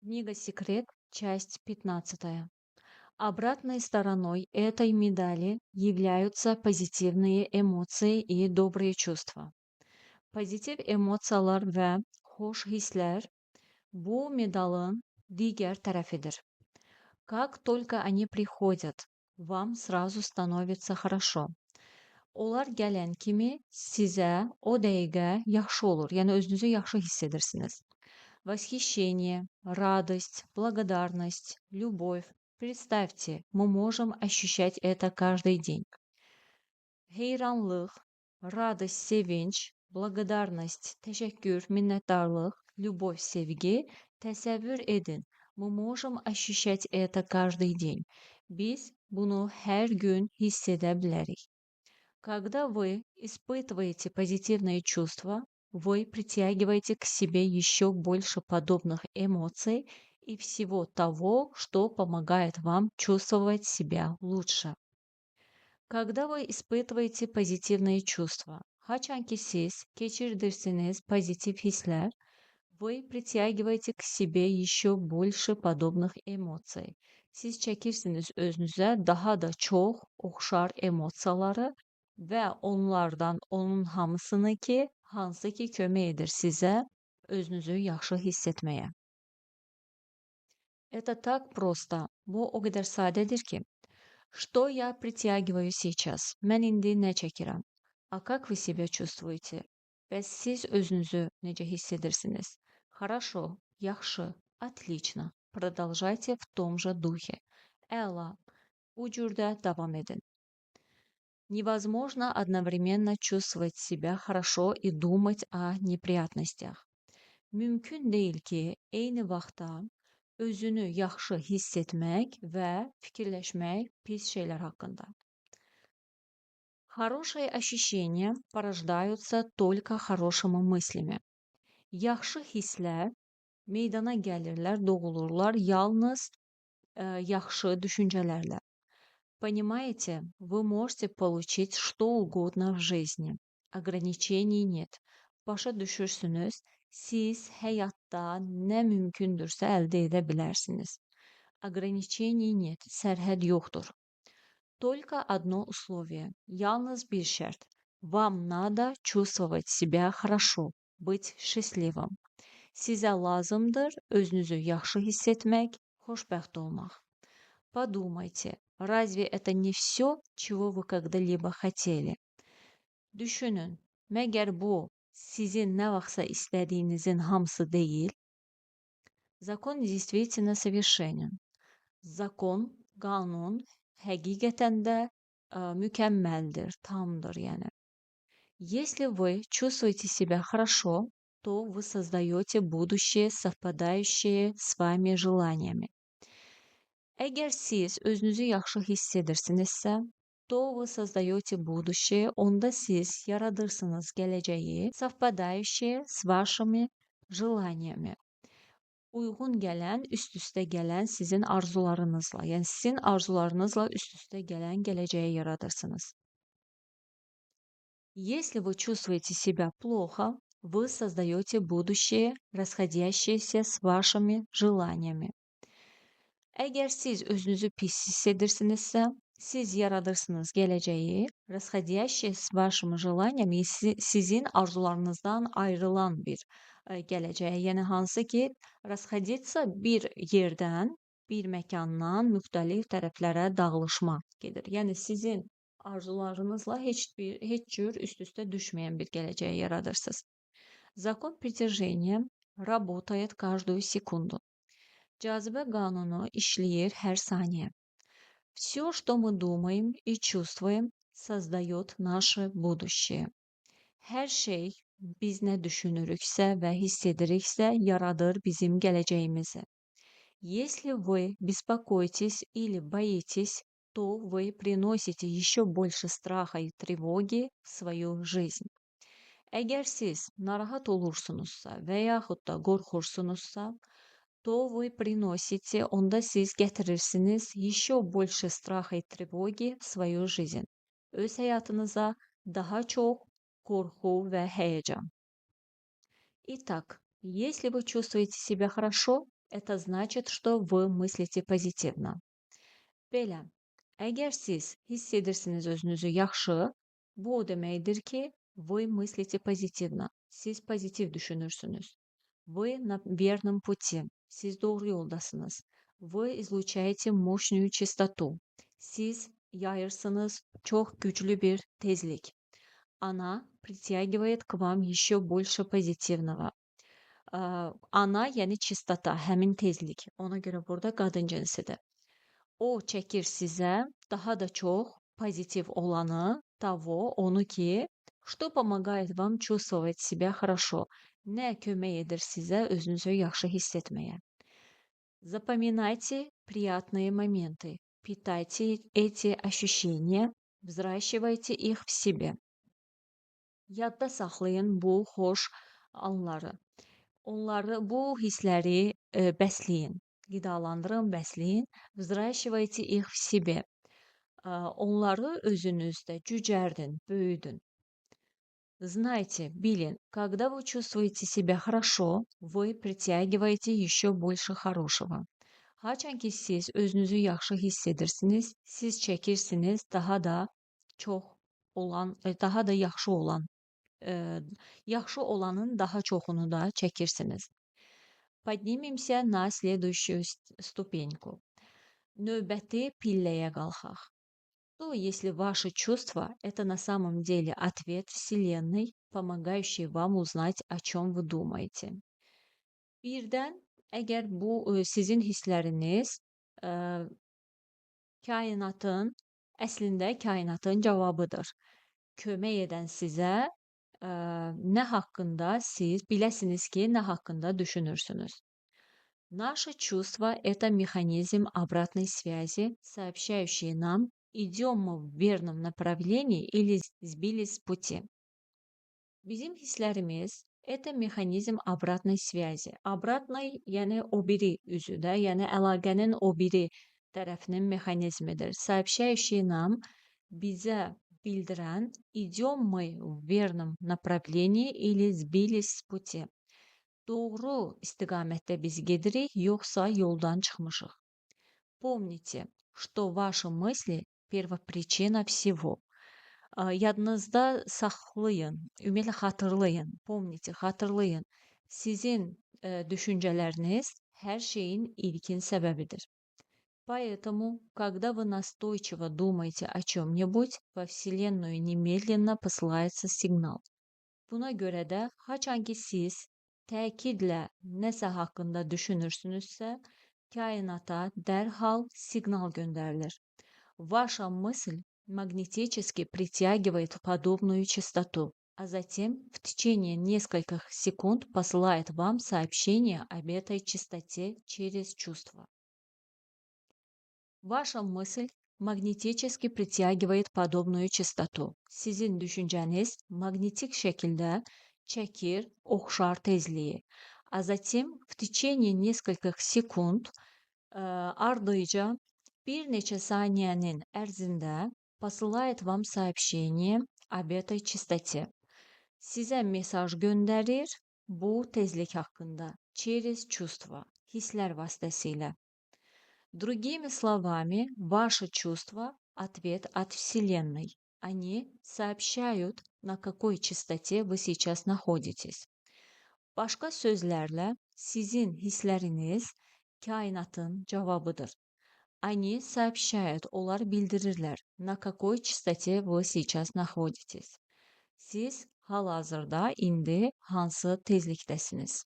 Книга «Секрет», часть 15. Обратной стороной этой медали являются позитивные эмоции и добрые чувства. Pozitiv emosiyalar və xoş hisslər bu medalın digər tərəfidir. Как только они приходят, вам сразу становится хорошо. Onlar gələn kimi sizə o dəqiqə yaxşı olur, yəni özünüzü yaxşı hiss edirsiniz. Восхищение, радость, благодарность, любовь. Представьте, мы можем ощущать это каждый день. Heyranlıq, радость, sevinç, благодарность, təşəkkür, minnətdarlıq, любовь, sevgi. Təsəvvür edin. Мы можем ощущать это каждый день. Biz bunu hər gün hiss edə bilərik. Когда вы испытываете позитивные чувства, вы притягиваете к себе еще больше подобных эмоций и всего того, что помогает вам чувствовать себя лучше. Когда вы испытываете позитивные чувства, haçan ki siz keçirdirsiniz pozitif hislər, вы притягиваете к себе еще больше подобных эмоций. Siz çəkirsiniz özünüzə daha da çox oxşar emosiyaları və onlardan onun hamısını ki, hansı ki kömək edir sizə özünüzü yaxşı hiss etməyə. Это так просто. Bu o qədər sadədir ki. Что я притягиваю сейчас? Mən indi nə çəkirəm? А как вы себя чувствуете? Bəs siz özünüzü necə hiss edirsiniz? Хорошо, yaxşı, отлично. Продолжайте в том же духе. Əla, bu cürdə davam edin. Невозможно одновременно чувствовать себя хорошо и думать о неприятностях. Mümkün deyil ki, eyni vaxtda özünü yaxşı hiss etmək və fikirləşmək pis şeylər haqqında. Хорошие ощущения порождаются только хорошими мыслями. Yaxşı hisslər meydana gəlirlər, doğulurlar yalnız yaxşı düşüncələrlə. Понимаете, вы можете получить что угодно в жизни. Ограничений нет. Başa düşürsünüz, siz həyatda nə mümkündürsə əldə edə bilərsiniz. Ограничений нет, sərhəd yoxdur. Только одно условие, yalnız bir şərt. Вам надо чувствовать себя хорошо, быть счастливым. Sizə lazımdır özünüzü yaxşı hiss etmək, xoşbəxt olmaq. Подумайте, разве это не все, чего вы когда-либо хотели? Düşünün, məgər bu sizin nə vaxtsa istədiyinizin hamısı deyil? Закон действительно совершенен. Zakon, qanun həqiqətən də mükəmməldir, tamdır yəni. Если вы чувствуете себя хорошо, то вы создаете будущее, совпадающее с вами желаниями. Əgər siz özünüzü yaxşı hiss edirsinizsə, то вы создаете будущее, onda siz yaradırsınız gələcəyi, совпадающее с вашими желаниями. Uyğun gələn, üst-üstə gələn sizin arzularınızla, yəni sizin arzularınızla üst-üstə gələn gələcəyi yaradırsınız. Если вы чувствуете себя плохо, вы создаете будущее, расходящееся с вашими желаниями. Əgər siz özünüzü pis hiss edirsinizsə, siz yaradırsınız gələcəyi, расходящее с вашими желаниями sizin arzularınızdan ayrılan bir gələcəyə, yəni hansı ki, расходиться bir yerdən, bir məkandan müxtəlif tərəflərə dağılışma gedir. Yəni sizin arzularınızla heç cür üst-üstə düşməyən bir gələcəyi yaradırsınız. Закон притяжения работает каждую секунду. Cazibə qanunu işləyir hər saniyə. Все, что мы думаем и чувствуем, создает наше будущее. Hər şey biz nə düşünürüksə və hiss ediriksə, yaradır bizim gələcəyimizi. Если вы беспокоитесь или боитесь, то вы приносите еще больше страха и тревоги в свою жизнь. Əgər siz narahat olursunuzsa və yaxud da qorxursunuzsa, то вы приносите, onda siz gətirirsiniz еще больше страха и тревоги в свою жизнь. Öz həyatınıza daha çox qorxu və həyəcan. Итак, если вы чувствуете себя хорошо, Это значит, что вы мыслите позитивно. Belə, əgər siz hiss edirsiniz özünüzü yaxşı, bu o deməkdir ki, вы мыслите позитивно. Siz pozitiv düşünürsünüz. Вы на верном пути. Siz doğru yoldasınız. Вы излучаете мощную частоту. Siz yayırsınız çok güçlü bir tezlik. Она притягивает к вам еще больше позитивного. Ana, yəni частота, həmin tezlik. Ona görə burada qadın cinsidir. O çəkir sizə daha da çox pozitiv olanı, того, onu ki, что помогает вам чувствовать себя хорошо. Nə kömək edir sizə özünüzü yaxşı hiss etməyə. Запоминайте приятные моменты. Питайте эти ощущения, взращивайте их в себе. Yadda saxlayın bu xoş anları. Onları, bu hissləri bəsləyin. Qidalandırın, bəsləyin. Взращивайте их в себе. Onları özünüzdə cücərdin, böyüdün. Знайте, bilin, когда вы чувствуете себя хорошо, вы притягиваете еще больше хорошего. Haçan ki siz özünüzü yaxşı hiss edirsiniz, siz çəkirsiniz daha da çox olan, daha da yaxşı olan, yaxşı olanın daha çoxunu da çəkirsiniz. Поднимемся на следующую ступеньку. Növbəti pilləyə qalxaq. Что, если ваши чувства– это на самом деле ответ Вселенной, помогающий вам узнать, о чем вы думаете? Birdən, əgər bu sizin hissləriniz kainatın, əslində kainatın cavabıdır. Kömək edən sizə nə haqqında siz biləsiniz ki, nə haqqında düşünürsünüz. Наши чувства– это механизм обратной связи, сообщающий нам, идем мы в верном направлении или sbilись с pути. Bizim hisslərimiz это mexanizm обратной связи. Обратной, yəni o biri üzüdə, yəni əlaqənin o biri tərəfinin mexanizmidir. Сообщающий нам, bizə bildirən, идем мы в верном направлении или sbilись с pути. Doğru istiqamətdə biz gedirik, yoxsa yoldan çıxmışıq. Помните, что ваши мысли – первопричина всего. Yadınızda saxlayın, ümumiyyətlə xatırlayın. Помните, xatırlayın. Sizin düşüncələriniz hər şeyin ilkin səbəbidir. Поэтому, когда вы настойчиво думаете о чем-нибудь, во Вселенную немедленно посылается сигнал. Buna görə də, haçan ki siz təkidlə nəsə haqqında düşünürsünüzsə, kainata dərhal siqnal göndərilir. Ваша мысль магнетически притягивает подобную частоту, а затем в течение нескольких секунд посылает вам сообщение об этой частоте через чувство. Ваша мысль магнетически притягивает подобную частоту. Sizin düşüncəniz magnetik şəkildə çəkir, oxşar tezliyi. А затем в течение нескольких секунд ardıca bir neçə saniyənin ərzində посылает вам сообщение об этой частоте. Sizə mesaj göndərir bu tezlik haqqında через чувство, hisslər vasitəsilə. Другими словами, ваши чувства – ответ от Вселенной. Они сообщают, на какой частоте вы сейчас находитесь. Başqa sözlərlə, sizin hissləriniz kainatın cavabıdır. Они сообщают, onlar bildirirlər, на какой частоте вы сейчас находитесь. Siz hal-hazırda indi hansı tezlikdəsiniz?